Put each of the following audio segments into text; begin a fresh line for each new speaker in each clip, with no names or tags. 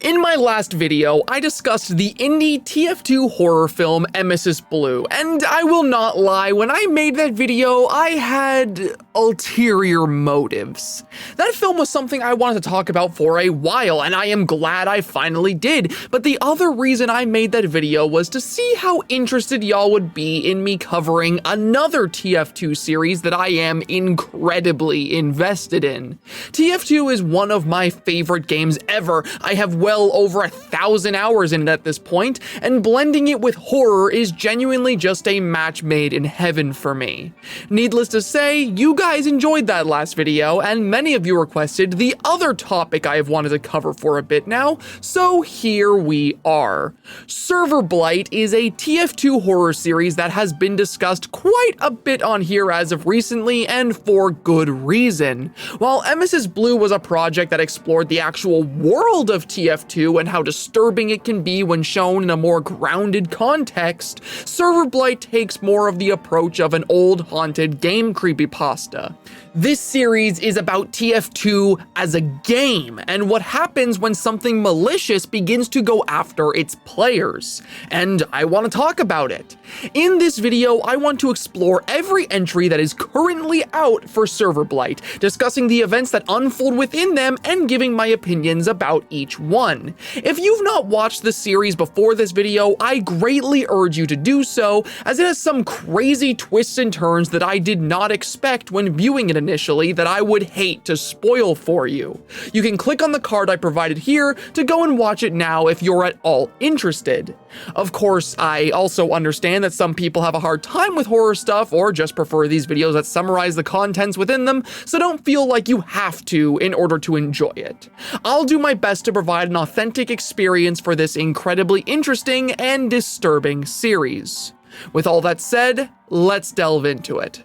In my last video, I discussed the indie TF2 horror film Emesis Blue, and I will not lie, when I made that video, I had ulterior motives. That film was something I wanted to talk about for a while, and I am glad I finally did, but the other reason I made that video was to see how interested y'all would be in me covering another TF2 series that I am incredibly invested in. TF2 is one of my favorite games ever. I have well over 1,000 hours in it at this point, and blending it with horror is genuinely just a match made in heaven for me. Needless to say, you guys enjoyed that last video, and many of you requested the other topic I have wanted to cover for a bit now, so here we are. Serverblight is a TF2 horror series that has been discussed quite a bit on here as of recently, and for good reason. While Emesis Blue was a project that explored the actual world of TF2 and how disturbing it can be when shown in a more grounded context, Serverblight takes more of the approach of an old haunted game creepypasta. This series is about TF2 as a game, and what happens when something malicious begins to go after its players. And I want to talk about it. In this video, I want to explore every entry that is currently out for Serverblight, discussing the events that unfold within them and giving my opinions about each one. If you've not watched the series before this video, I greatly urge you to do so, as it has some crazy twists and turns that I did not expect when viewing it initially that I would hate to spoil for you. You can click on the card I provided here to go and watch it now if you're at all interested. Of course, I also understand that some people have a hard time with horror stuff or just prefer these videos that summarize the contents within them, so don't feel like you have to in order to enjoy it. I'll do my best to provide an authentic experience for this incredibly interesting and disturbing series. With all that said, let's delve into it.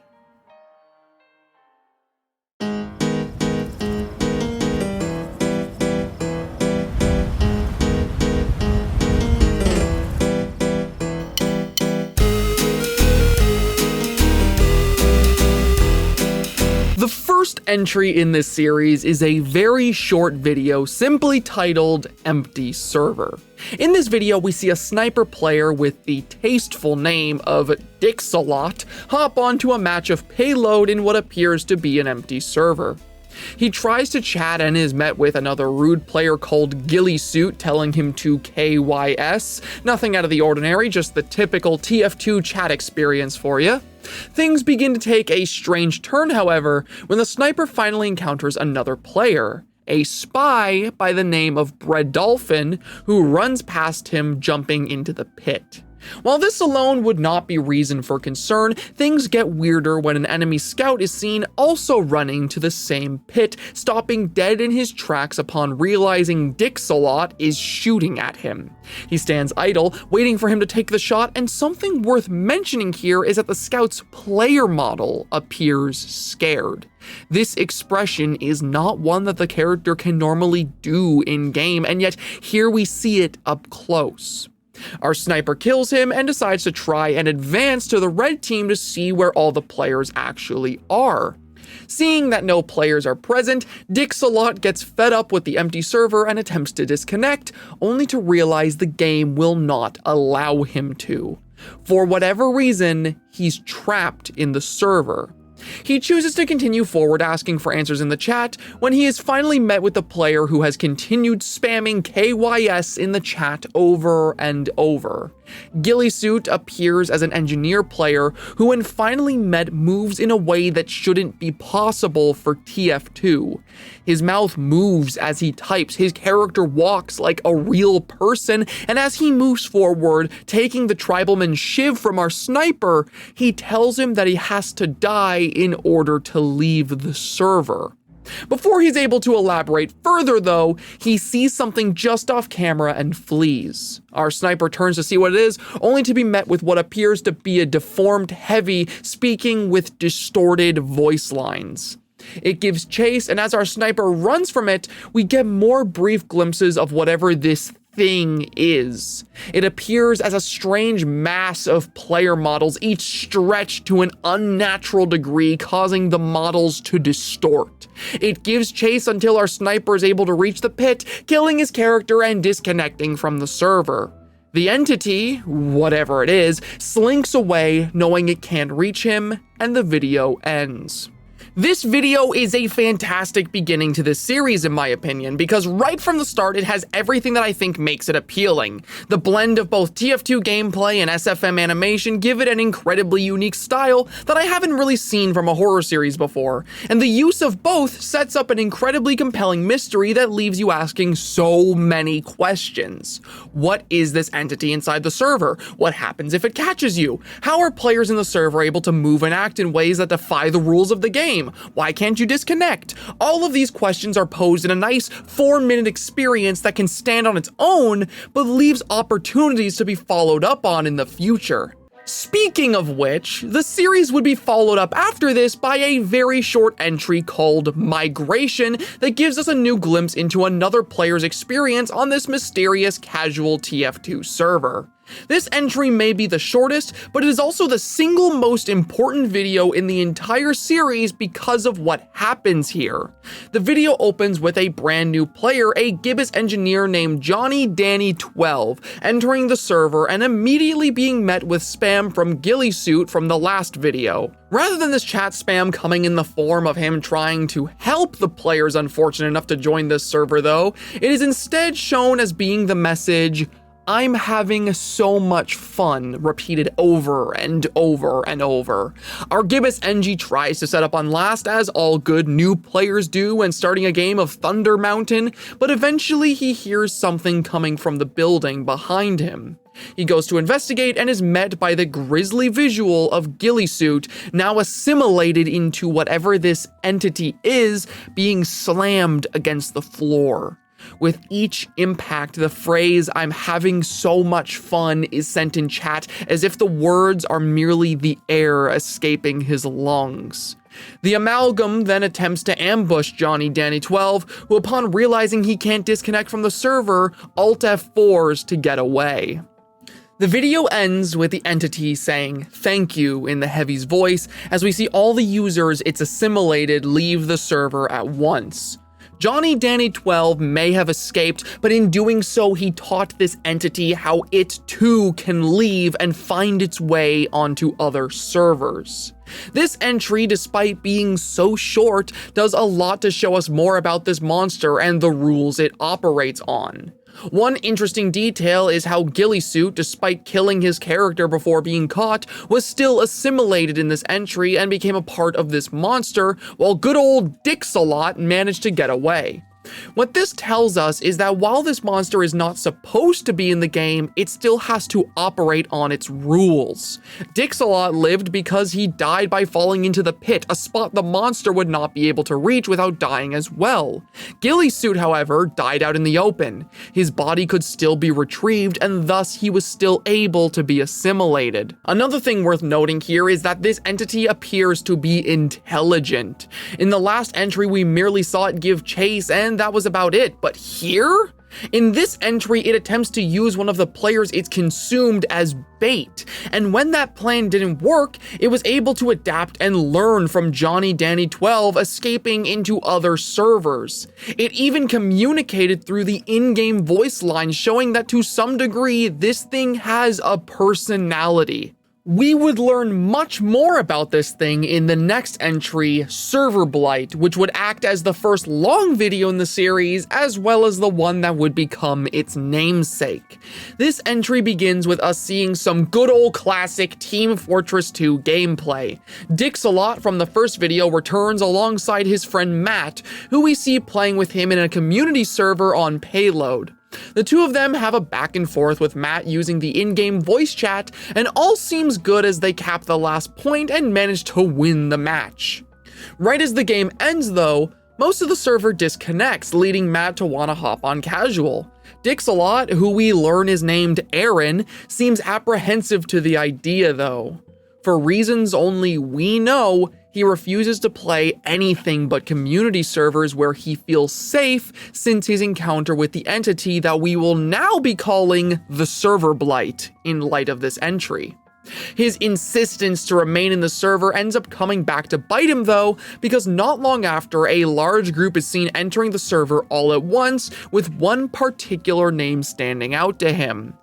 The first entry in this series is a very short video simply titled Empty Server. In this video, we see a sniper player with the tasteful name of Dixalot hop onto a match of payload in what appears to be an empty server. He tries to chat and is met with another rude player called Gillysuit telling him to KYS. Nothing out of the ordinary, just the typical TF2 chat experience for you. Things begin to take a strange turn, however, when the sniper finally encounters another player, a spy by the name of Bread Dolphin, who runs past him, jumping into the pit. While this alone would not be reason for concern, things get weirder when an enemy scout is seen also running to the same pit, stopping dead in his tracks upon realizing Dixalot is shooting at him. He stands idle, waiting for him to take the shot, and something worth mentioning here is that the scout's player model appears scared. This expression is not one that the character can normally do in-game, and yet here we see it up close. Our sniper kills him and decides to try and advance to the red team to see where all the players actually are. Seeing that no players are present, Dixalot gets fed up with the empty server and attempts to disconnect, only to realize the game will not allow him to. For whatever reason, he's trapped in the server. He chooses to continue forward, asking for answers in the chat, when he is finally met with the player who has continued spamming KYS in the chat over and over. Gillysuit appears as an engineer player who, when finally met, moves in a way that shouldn't be possible for TF2. His mouth moves as he types, his character walks like a real person, and as he moves forward, taking the tribalman shiv from our sniper, he tells him that he has to die in order to leave the server. Before he's able to elaborate further, though, he sees something just off camera and flees. Our sniper turns to see what it is, only to be met with what appears to be a deformed Heavy speaking with distorted voice lines. It gives chase, and as our sniper runs from it, we get more brief glimpses of whatever this thing is. It appears as a strange mass of player models, each stretched to an unnatural degree, causing the models to distort. It gives chase until our sniper is able to reach the pit, killing his character and disconnecting from the server. The entity, whatever it is, slinks away, knowing it can't reach him, and the video ends. This video is a fantastic beginning to this series in my opinion, because right from the start it has everything that I think makes it appealing. The blend of both TF2 gameplay and SFM animation give it an incredibly unique style that I haven't really seen from a horror series before, and the use of both sets up an incredibly compelling mystery that leaves you asking so many questions. What is this entity inside the server? What happens if it catches you? How are players in the server able to move and act in ways that defy the rules of the game? Why can't you disconnect? All of these questions are posed in a nice 4-minute experience that can stand on its own, but leaves opportunities to be followed up on in the future. Speaking of which, the series would be followed up after this by a very short entry called Migration that gives us a new glimpse into another player's experience on this mysterious casual TF2 server. This entry may be the shortest, but it is also the single most important video in the entire series because of what happens here. The video opens with a brand new player, a Gibbous engineer named Johnny Danny 12, entering the server and immediately being met with spam from Ghillie from the last video. Rather than this chat spam coming in the form of him trying to help the players unfortunate enough to join this server though, it is instead shown as being the message, "I'm having so much fun," repeated over and over and over. Our Gibbous NG tries to set up on last, as all good new players do when starting a game of Thunder Mountain, but eventually he hears something coming from the building behind him. He goes to investigate and is met by the grisly visual of Ghillie, now assimilated into whatever this entity is, being slammed against the floor. With each impact, the phrase "I'm having so much fun" is sent in chat as if the words are merely the air escaping his lungs. The amalgam then attempts to ambush Johnny Danny 12, who upon realizing he can't disconnect from the server, Alt F4s to get away. The video ends with the entity saying "thank you" in the Heavy's voice, as we see all the users it's assimilated leave the server at once. Johnny Danny 12 may have escaped, but in doing so he taught this entity how it too can leave and find its way onto other servers. This entry, despite being so short, does a lot to show us more about this monster and the rules it operates on. One interesting detail is how Ghillie, despite killing his character before being caught, was still assimilated in this entry and became a part of this monster, while good old Dix-a-Lot managed to get away. What this tells us is that while this monster is not supposed to be in the game, it still has to operate on its rules. Dix-a-Lot lived because he died by falling into the pit, a spot the monster would not be able to reach without dying as well. Ghillie, however, died out in the open. His body could still be retrieved, and thus he was still able to be assimilated. Another thing worth noting here is that this entity appears to be intelligent. In the last entry, we merely saw it give chase, and that was about it, but here? In this entry, it attempts to use one of the players it's consumed as bait, and when that plan didn't work, it was able to adapt and learn from Johnny Danny 12, escaping into other servers. It even communicated through the in-game voice line, showing that to some degree, this thing has a personality. We would learn much more about this thing in the next entry, Serverblight, which would act as the first long video in the series, as well as the one that would become its namesake. This entry begins with us seeing some good old classic Team Fortress 2 gameplay. Dix-a-Lot from the first video returns alongside his friend Matt, who we see playing with him in a community server on Payload. The two of them have a back and forth with Matt using the in-game voice chat, and all seems good as they cap the last point and manage to win the match. Right as the game ends though, most of the server disconnects, leading Matt to want to hop on casual. Dix-a-Lot, who we learn is named Aaron, seems apprehensive to the idea though. For reasons only we know, He refuses to play anything but community servers where he feels safe since his encounter with the entity that we will now be calling the Serverblight in light of this entry. His insistence to remain in the server ends up coming back to bite him though, because not long after, a large group is seen entering the server all at once, with one particular name standing out to him: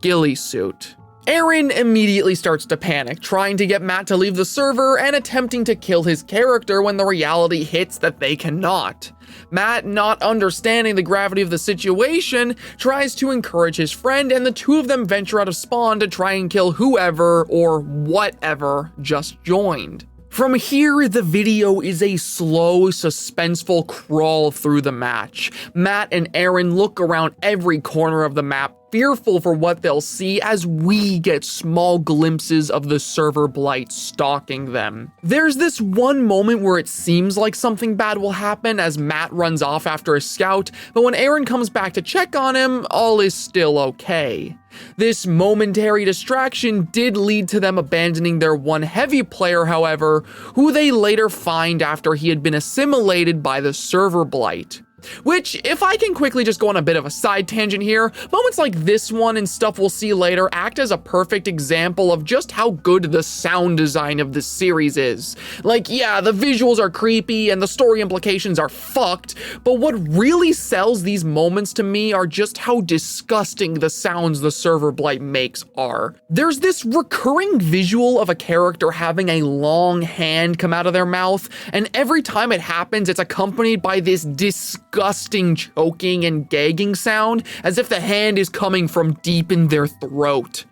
Ghillie-Suit. Aaron immediately starts to panic, trying to get Matt to leave the server and attempting to kill his character when the reality hits that they cannot. Matt, not understanding the gravity of the situation, tries to encourage his friend, and the two of them venture out of spawn to try and kill whoever or whatever just joined. From here, the video is a slow, suspenseful crawl through the match. Matt and Aaron look around every corner of the map, fearful for what they'll see as we get small glimpses of the Serverblight stalking them. There's this one moment where it seems like something bad will happen as Matt runs off after a scout, but when Aaron comes back to check on him, all is still okay. This momentary distraction did lead to them abandoning their one heavy player, however, who they later find after he had been assimilated by the Serverblight. Which, if I can quickly just go on a bit of a side tangent here, moments like this one and stuff we'll see later act as a perfect example of just how good the sound design of this series is. Like, yeah, the visuals are creepy and the story implications are fucked, but what really sells these moments to me are just how disgusting the sounds the Serverblight makes are. There's this recurring visual of a character having a long hand come out of their mouth, and every time it happens, it's accompanied by this disgusting choking and gagging sound, as if the hand is coming from deep in their throat.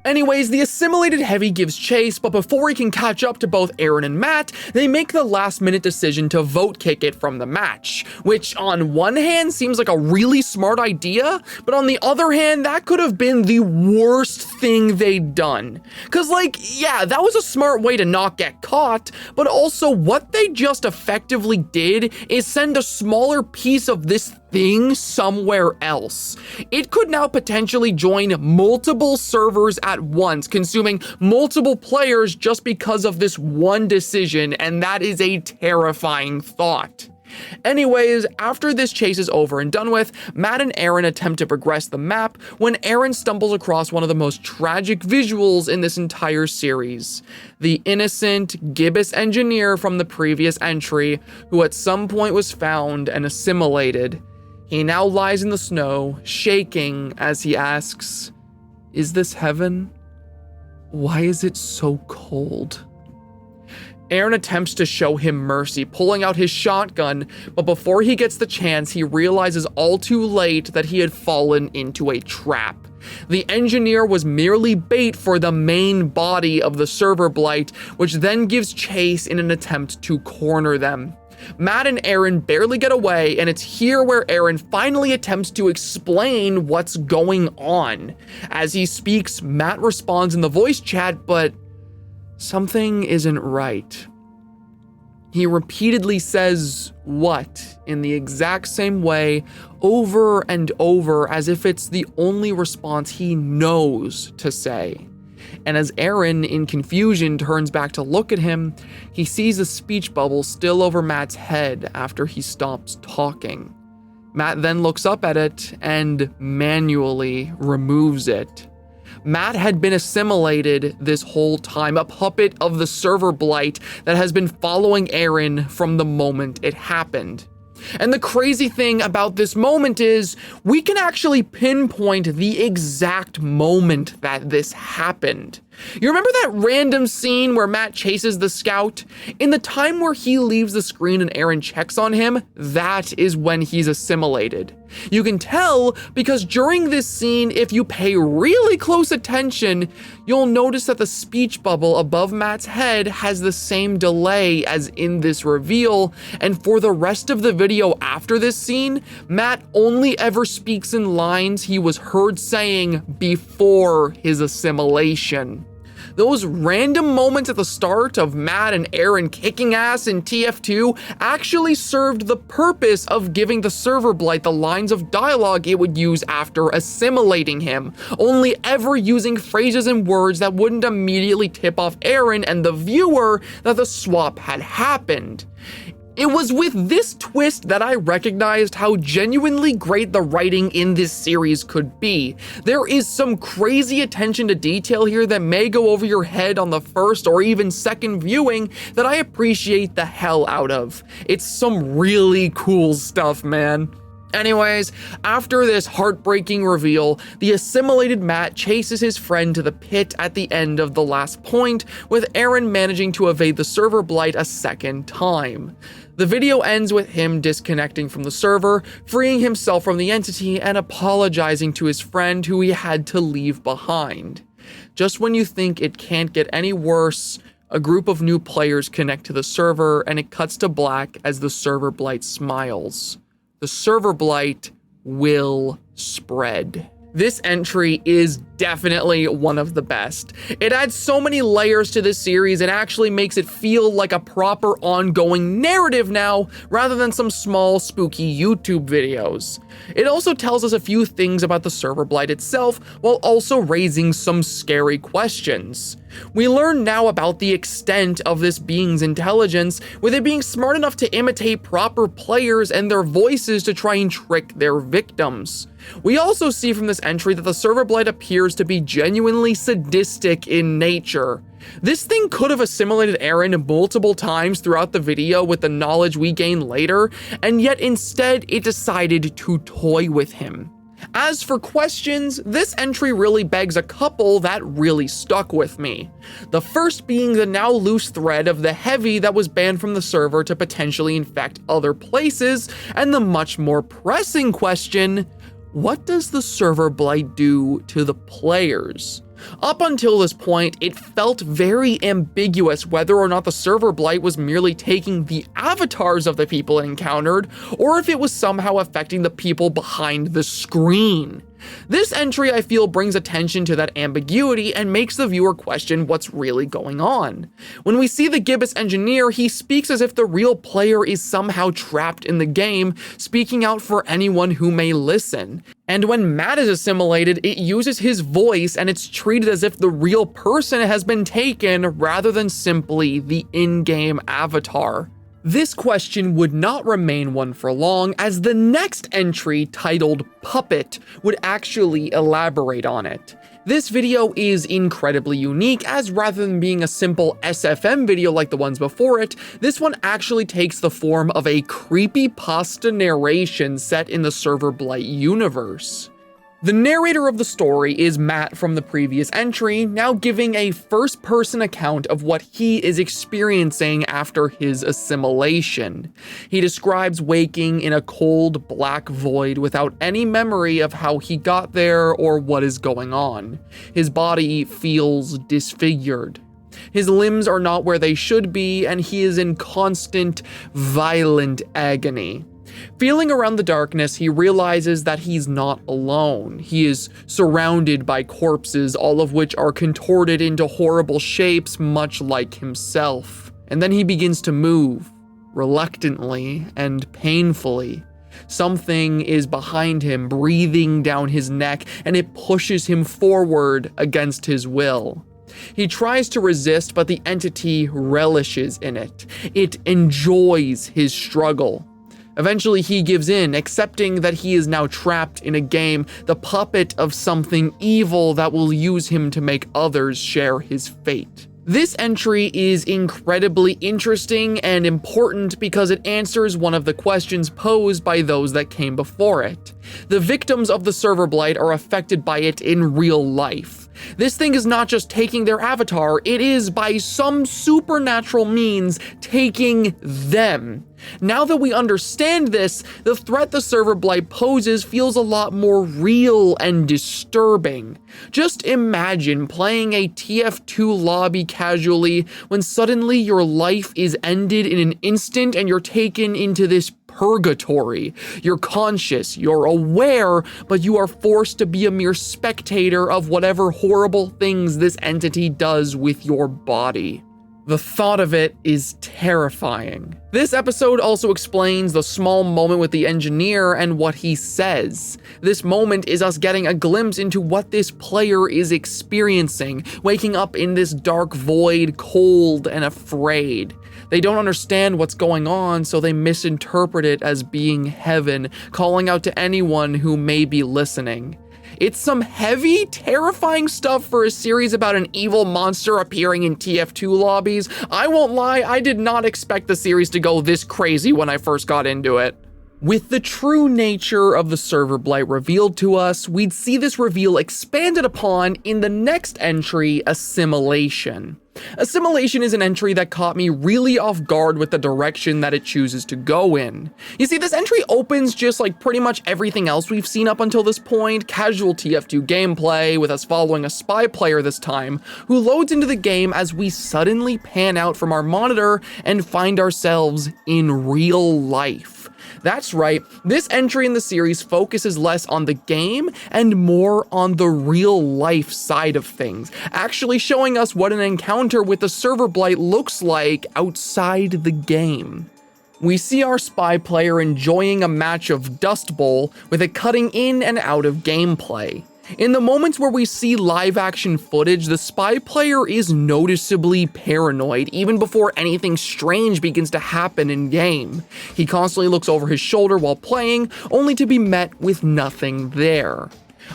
Anyways, the assimilated heavy gives chase, but before he can catch up to both Aaron and Matt, they make the last-minute decision to vote kick it from the match, which on one hand seems like a really smart idea, but on the other hand, that could have been the worst thing they'd done. Cause like, yeah, that was a smart way to not get caught, but also what they just effectively did is send a smaller piece of this thing somewhere else. It could now potentially join multiple servers at once, consuming multiple players just because of this one decision, and that is a terrifying thought. Anyways, after this chase is over and done with, Matt and Aaron attempt to progress the map when Aaron stumbles across one of the most tragic visuals in this entire series. The innocent, gibbous engineer from the previous entry, who at some point was found and assimilated. He now lies in the snow, shaking as he asks, "Is this heaven? Why is it so cold?" Aaron attempts to show him mercy, pulling out his shotgun, but before he gets the chance, he realizes all too late that he had fallen into a trap. The engineer was merely bait for the main body of the Serverblight, which then gives chase in an attempt to corner them. Matt and Aaron barely get away, and it's here where Aaron finally attempts to explain what's going on. As he speaks, Matt responds in the voice chat, but something isn't right. He repeatedly says "what" in the exact same way over and over, as if it's the only response he knows to say. And as Aaron, in confusion, turns back to look at him, he sees a speech bubble still over Matt's head after he stops talking. Matt then looks up at it and manually removes it. Matt had been assimilated this whole time, a puppet of the Serverblight that has been following Aaron from the moment it happened. And the crazy thing about this moment is we can actually pinpoint the exact moment that this happened. You remember that random scene where Matt chases the scout? In the time where he leaves the screen and Aaron checks on him, that is when he's assimilated. You can tell because during this scene, if you pay really close attention, you'll notice that the speech bubble above Matt's head has the same delay as in this reveal, and for the rest of the video after this scene, Matt only ever speaks in lines he was heard saying before his assimilation. Those random moments at the start of Matt and Aaron kicking ass in TF2 actually served the purpose of giving the Serverblight the lines of dialogue it would use after assimilating him, only ever using phrases and words that wouldn't immediately tip off Aaron and the viewer that the swap had happened. It was with this twist that I recognized how genuinely great the writing in this series could be. There is some crazy attention to detail here that may go over your head on the first or even second viewing that I appreciate the hell out of. It's some really cool stuff, man. Anyways, after this heartbreaking reveal, the assimilated Matt chases his friend to the pit at the end of the last point, with Aaron managing to evade the Serverblight a second time. The video ends with him disconnecting from the server, freeing himself from the entity, and apologizing to his friend who he had to leave behind. Just when you think it can't get any worse, a group of new players connect to the server, and it cuts to black as the Serverblight smiles. The Serverblight will spread. This entry is definitely one of the best. It adds so many layers to this series, it actually makes it feel like a proper ongoing narrative now, rather than some small spooky YouTube videos. It also tells us a few things about the Serverblight itself, while also raising some scary questions. We learn now about the extent of this being's intelligence, with it being smart enough to imitate proper players and their voices to try and trick their victims. We also see from this entry that the Serverblight appears to be genuinely sadistic in nature. This thing could have assimilated Aaron multiple times throughout the video with the knowledge we gain later, and yet instead it decided to toy with him. As for questions, this entry really begs a couple that really stuck with me. The first being the now loose thread of the Heavy that was banned from the server to potentially infect other places, and the much more pressing question, what does the Serverblight do to the players? Up until this point, it felt very ambiguous whether or not the Serverblight was merely taking the avatars of the people it encountered, or if it was somehow affecting the people behind the screen. This entry, I feel, brings attention to that ambiguity and makes the viewer question what's really going on. When we see the Gibbous engineer, he speaks as if the real player is somehow trapped in the game, speaking out for anyone who may listen. And when Matt is assimilated, it uses his voice and it's treated as if the real person has been taken rather than simply the in-game avatar. This question would not remain one for long, as the next entry, titled Puppet, would actually elaborate on it. This video is incredibly unique, as rather than being a simple SFM video like the ones before it, this one actually takes the form of a creepypasta narration set in the Serverblight universe. The narrator of the story is Matt from the previous entry, now giving a first-person account of what he is experiencing after his assimilation. He describes waking in a cold, black void without any memory of how he got there or what is going on. His body feels disfigured. His limbs are not where they should be, and he is in constant, violent agony. Feeling around the darkness, he realizes that he's not alone. He is surrounded by corpses, all of which are contorted into horrible shapes, much like himself. And then he begins to move, reluctantly and painfully. Something is behind him, breathing down his neck, and it pushes him forward against his will. He tries to resist, but the entity relishes in it. It enjoys his struggle. Eventually, he gives in, accepting that he is now trapped in a game, the puppet of something evil that will use him to make others share his fate. This entry is incredibly interesting and important because it answers one of the questions posed by those that came before it. The victims of the Serverblight are affected by it in real life. This thing is not just taking their avatar, it is, by some supernatural means, taking them. Now that we understand this, the threat the Serverblight poses feels a lot more real and disturbing. Just imagine playing a TF2 lobby casually when suddenly your life is ended in an instant and you're taken into this purgatory. You're conscious, you're aware, but you are forced to be a mere spectator of whatever horrible things this entity does with your body. The thought of it is terrifying. This episode also explains the small moment with the engineer and what he says. This moment is us getting a glimpse into what this player is experiencing, waking up in this dark void, cold and afraid. They don't understand what's going on, so they misinterpret it as being heaven, calling out to anyone who may be listening. It's some heavy, terrifying stuff for a series about an evil monster appearing in TF2 lobbies. I won't lie, I did not expect the series to go this crazy when I first got into it. With the true nature of the Serverblight revealed to us, we'd see this reveal expanded upon in the next entry, Assimilation. Assimilation is an entry that caught me really off guard with the direction that it chooses to go in. You see, this entry opens just like pretty much everything else we've seen up until this point, casual TF2 gameplay, with us following a spy player this time, who loads into the game as we suddenly pan out from our monitor and find ourselves in real life. That's right, this entry in the series focuses less on the game and more on the real life side of things, actually showing us what an encounter with the Serverblight looks like outside the game. We see our spy player enjoying a match of Dust Bowl with it cutting in and out of gameplay. In the moments where we see live action footage, the spy player is noticeably paranoid even before anything strange begins to happen in game. He constantly looks over his shoulder while playing, only to be met with nothing there.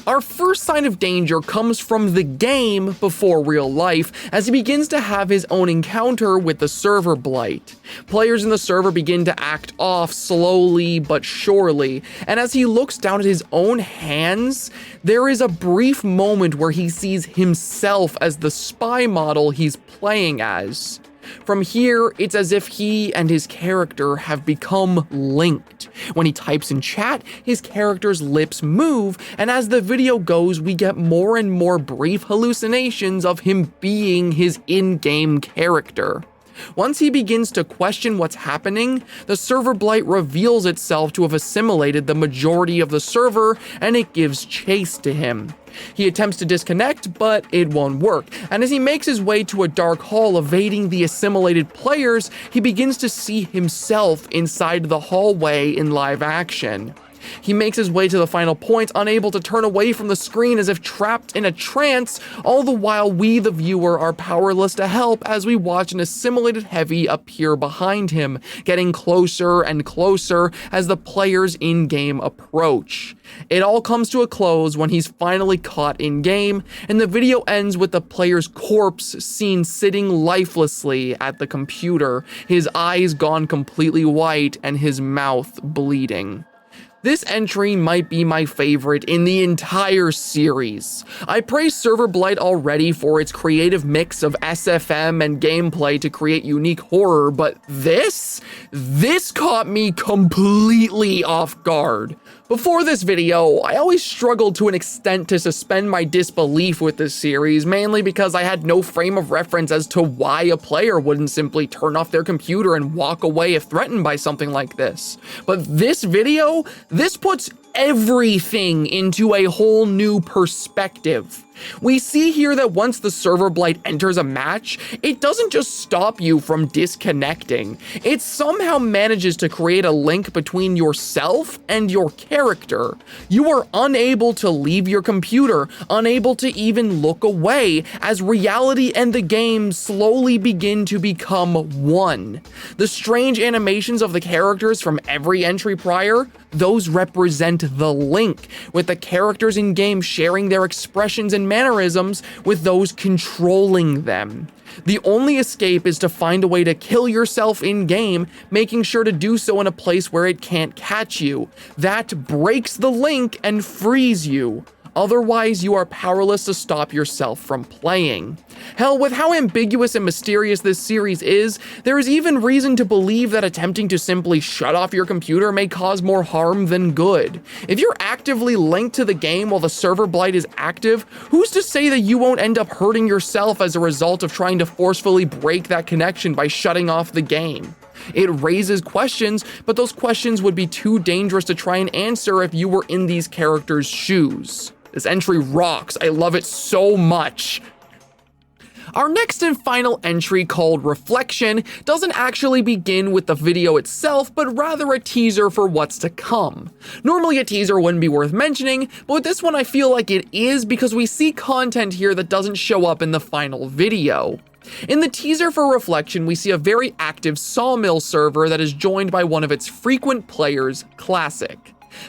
Our first sign of danger comes from the game before real life, as he begins to have his own encounter with the Serverblight. Players in the server begin to act off slowly but surely, and as he looks down at his own hands, there is a brief moment where he sees himself as the spy model he's playing as. From here, it's as if he and his character have become linked. When he types in chat, his character's lips move, and as the video goes, we get more and more brief hallucinations of him being his in-game character. Once he begins to question what's happening, the Serverblight reveals itself to have assimilated the majority of the server, and it gives chase to him. He attempts to disconnect, but it won't work, and as he makes his way to a dark hall evading the assimilated players, he begins to see himself inside the hallway in live action. He makes his way to the final point, unable to turn away from the screen as if trapped in a trance, all the while we, the viewer, are powerless to help as we watch an assimilated heavy appear behind him, getting closer and closer as the players in-game approach. It all comes to a close when he's finally caught in-game, and the video ends with the player's corpse seen sitting lifelessly at the computer, his eyes gone completely white and his mouth bleeding. This entry might be my favorite in the entire series. I praise Serverblight already for its creative mix of SFM and gameplay to create unique horror, but this caught me completely off guard. Before this video, I always struggled to an extent to suspend my disbelief with this series, mainly because I had no frame of reference as to why a player wouldn't simply turn off their computer and walk away if threatened by something like this. But this video, this puts everything into a whole new perspective. We see here that once the Serverblight enters a match, it doesn't just stop you from disconnecting. It somehow manages to create a link between yourself and your character. You are unable to leave your computer, unable to even look away, as reality and the game slowly begin to become one. The strange animations of the characters from every entry prior, those represent the link, with the characters in game sharing their expressions and mannerisms with those controlling them. The only escape is to find a way to kill yourself in game, making sure to do so in a place where it can't catch you. That breaks the link and frees you. Otherwise, you are powerless to stop yourself from playing. Hell, with how ambiguous and mysterious this series is, there is even reason to believe that attempting to simply shut off your computer may cause more harm than good. If you're actively linked to the game while the Serverblight is active, who's to say that you won't end up hurting yourself as a result of trying to forcefully break that connection by shutting off the game? It raises questions, but those questions would be too dangerous to try and answer if you were in these characters' shoes. This entry rocks. I love it so much. Our next and final entry, called Reflection, doesn't actually begin with the video itself, but rather a teaser for what's to come. Normally a teaser wouldn't be worth mentioning, but with this one I feel like it is because we see content here that doesn't show up in the final video. In the teaser for Reflection, we see a very active Sawmill server that is joined by one of its frequent players, Classic.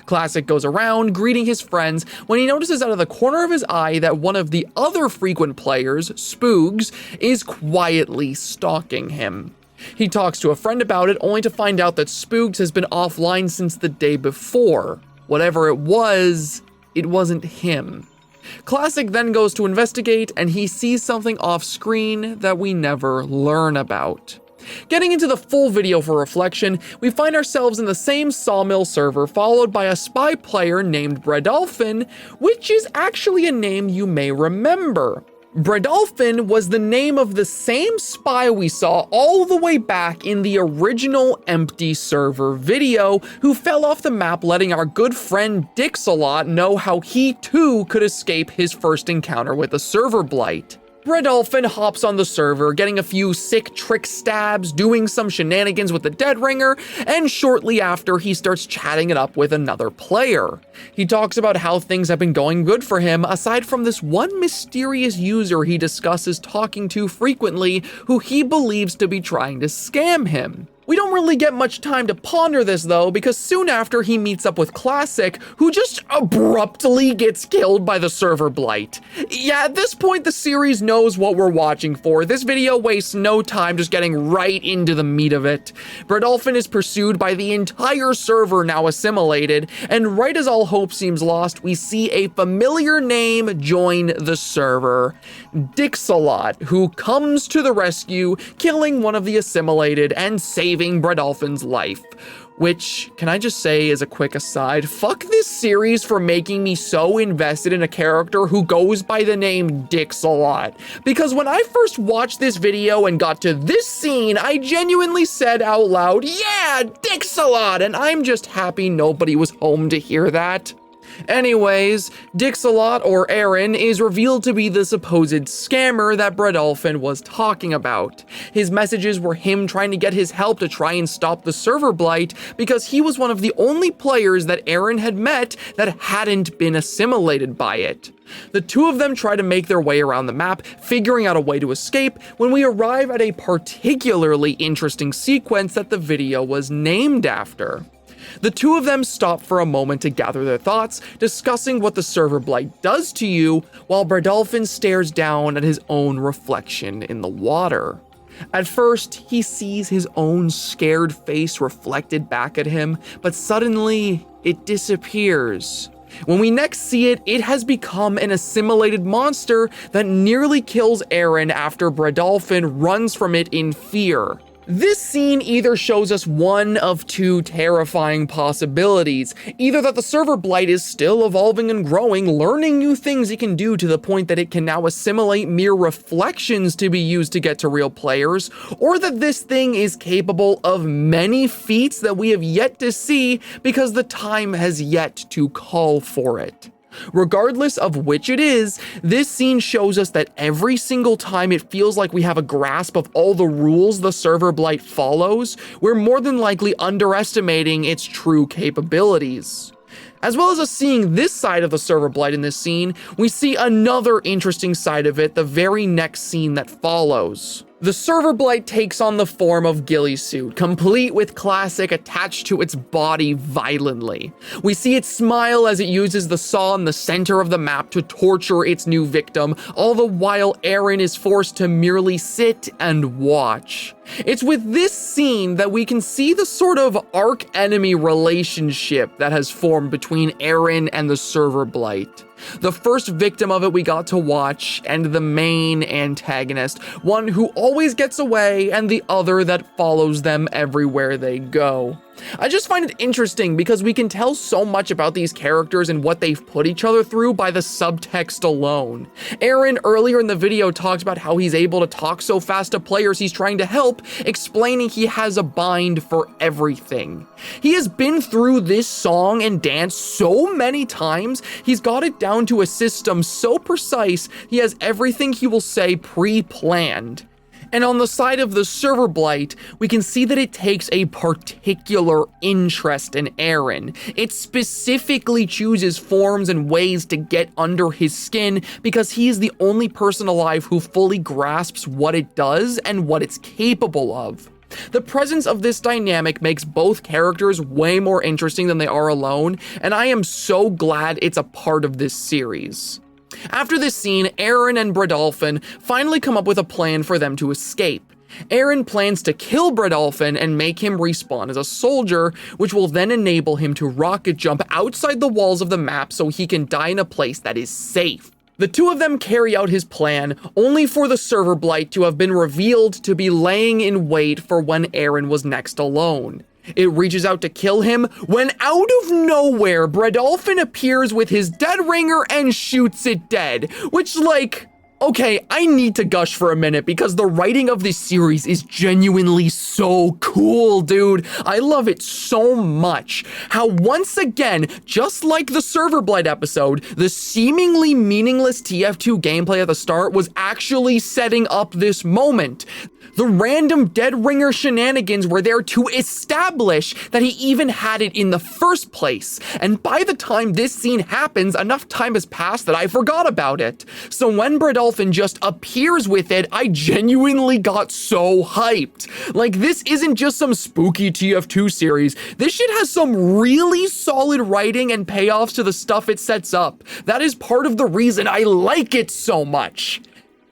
Classic goes around greeting his friends when he notices out of the corner of his eye that one of the other frequent players, Spoogs, is quietly stalking him. He talks to a friend about it, only to find out that Spoogs has been offline since the day before. Whatever it wasn't him. Classic then goes to investigate, and he sees something off screen that we never learn about. Getting into the full video for Reflection, we find ourselves in the same Sawmill server, followed by a spy player named Bredolphin, which is actually a name you may remember. Bredolphin was the name of the same spy we saw all the way back in the original empty server video, who fell off the map, letting our good friend Dixalot know how he too could escape his first encounter with the Serverblight. Bredolphin hops on the server, getting a few sick trick stabs, doing some shenanigans with the Dead Ringer, and shortly after he starts chatting it up with another player. He talks about how things have been going good for him, aside from this one mysterious user he discusses talking to frequently, who he believes to be trying to scam him. We don't really get much time to ponder this though, because soon after he meets up with Classic, who just abruptly gets killed by the Serverblight. Yeah, at this point the series knows what we're watching for. This video wastes no time just getting right into the meat of it. Bredolphin is pursued by the entire server, now assimilated, and right as all hope seems lost, we see a familiar name join the server. Dixalot, who comes to the rescue, killing one of the assimilated and saving Bredolphin's life. Which, can I just say as a quick aside, fuck this series for making me so invested in a character who goes by the name Dixalot. Because when I first watched this video and got to this scene, I genuinely said out loud, yeah, Dixalot, and I'm just happy nobody was home to hear that. Anyways, Dixalot, or Aaron, is revealed to be the supposed scammer that Bredolphin was talking about. His messages were him trying to get his help to try and stop the Serverblight, because he was one of the only players that Aaron had met that hadn't been assimilated by it. The two of them try to make their way around the map, figuring out a way to escape, when we arrive at a particularly interesting sequence that the video was named after. The two of them stop for a moment to gather their thoughts, discussing what the Serverblight does to you, while Bredolphin stares down at his own reflection in the water. At first, he sees his own scared face reflected back at him, but suddenly, it disappears. When we next see it, it has become an assimilated monster that nearly kills Aaron after Bredolphin runs from it in fear. This scene either shows us one of two terrifying possibilities. Either that the Serverblight is still evolving and growing, learning new things it can do to the point that it can now assimilate mere reflections to be used to get to real players, or that this thing is capable of many feats that we have yet to see because the time has yet to call for it. Regardless of which it is, this scene shows us that every single time it feels like we have a grasp of all the rules the Serverblight follows, we're more than likely underestimating its true capabilities. As well as us seeing this side of the Serverblight in this scene, we see another interesting side of it the very next scene that follows. The Serverblight takes on the form of Ghillie-Suit, complete with Classic attached to its body violently. We see it smile as it uses the saw in the center of the map to torture its new victim, all the while Aaron is forced to merely sit and watch. It's with this scene that we can see the sort of arch-enemy relationship that has formed between Aaron and the Serverblight. The first victim of it we got to watch, and the main antagonist, one who always gets away and the other that follows them everywhere they go. I just find it interesting because we can tell so much about these characters and what they've put each other through by the subtext alone. Aaron earlier in the video talked about how he's able to talk so fast to players he's trying to help, explaining he has a bind for everything. He has been through this song and dance so many times, he's got it down to a system so precise, he has everything he will say pre-planned. And on the side of the Serverblight, we can see that it takes a particular interest in Aaron. It specifically chooses forms and ways to get under his skin because he is the only person alive who fully grasps what it does and what it's capable of. The presence of this dynamic makes both characters way more interesting than they are alone, and I am so glad it's a part of this series. After this scene, Aaron and Bradolphin finally come up with a plan for them to escape. Aaron plans to kill Bradolphin and make him respawn as a soldier, which will then enable him to rocket jump outside the walls of the map so he can die in a place that is safe. The two of them carry out his plan, only for the Serverblight to have been revealed to be laying in wait for when Aaron was next alone. It reaches out to kill him when out of nowhere, Bradolphin appears with his dead ringer and shoots it dead, which okay, I need to gush for a minute because the writing of this series is genuinely so cool, dude. I love it so much. How once again, just like the Serverblight episode, the seemingly meaningless TF2 gameplay at the start was actually setting up this moment. The random dead ringer shenanigans were there to establish that he even had it in the first place. And by the time this scene happens, enough time has passed that I forgot about it. So when Bradolphin just appears with it, I genuinely got so hyped. Like, this isn't just some spooky TF2 series. This shit has some really solid writing and payoffs to the stuff it sets up. That is part of the reason I like it so much.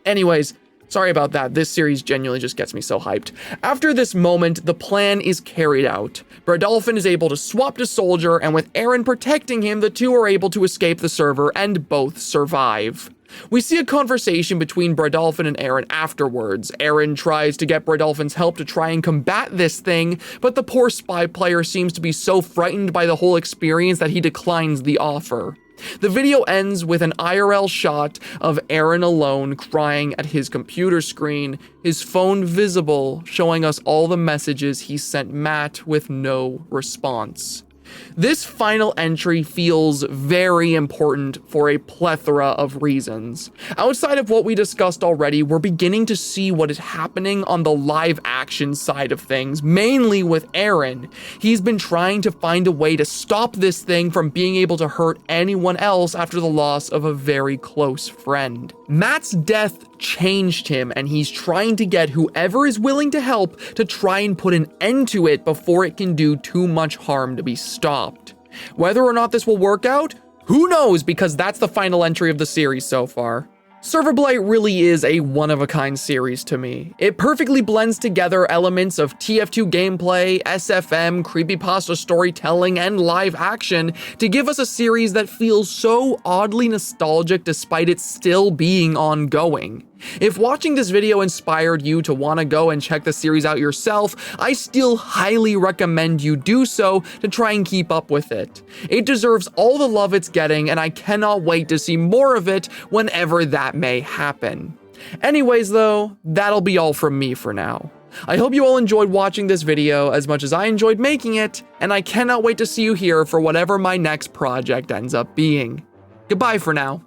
Anyways, sorry about that, this series genuinely just gets me so hyped. After this moment, the plan is carried out. Bradolphin is able to swap to soldier, and with Aaron protecting him, the two are able to escape the server and both survive. We see a conversation between Bradolphin and Aaron afterwards. Aaron tries to get Bradolphin's help to try and combat this thing, but the poor spy player seems to be so frightened by the whole experience that he declines the offer. The video ends with an IRL shot of Aaron alone crying at his computer screen, his phone visible, showing us all the messages he sent Matt with no response. This final entry feels very important for a plethora of reasons. Outside of what we discussed already, we're beginning to see what is happening on the live action side of things, mainly with Aaron. He's been trying to find a way to stop this thing from being able to hurt anyone else after the loss of a very close friend. Matt's death changed him, and he's trying to get whoever is willing to help to try and put an end to it before it can do too much harm to be stopped. Whether or not this will work out, who knows, because that's the final entry of the series so far. Serverblight really is a one-of-a-kind series to me. It perfectly blends together elements of TF2 gameplay, SFM, creepypasta storytelling, and live action to give us a series that feels so oddly nostalgic despite it still being ongoing. If watching this video inspired you to want to go and check the series out yourself, I still highly recommend you do so to try and keep up with it. It deserves all the love it's getting, and I cannot wait to see more of it whenever that may happen. Anyways though, that'll be all from me for now. I hope you all enjoyed watching this video as much as I enjoyed making it, and I cannot wait to see you here for whatever my next project ends up being. Goodbye for now.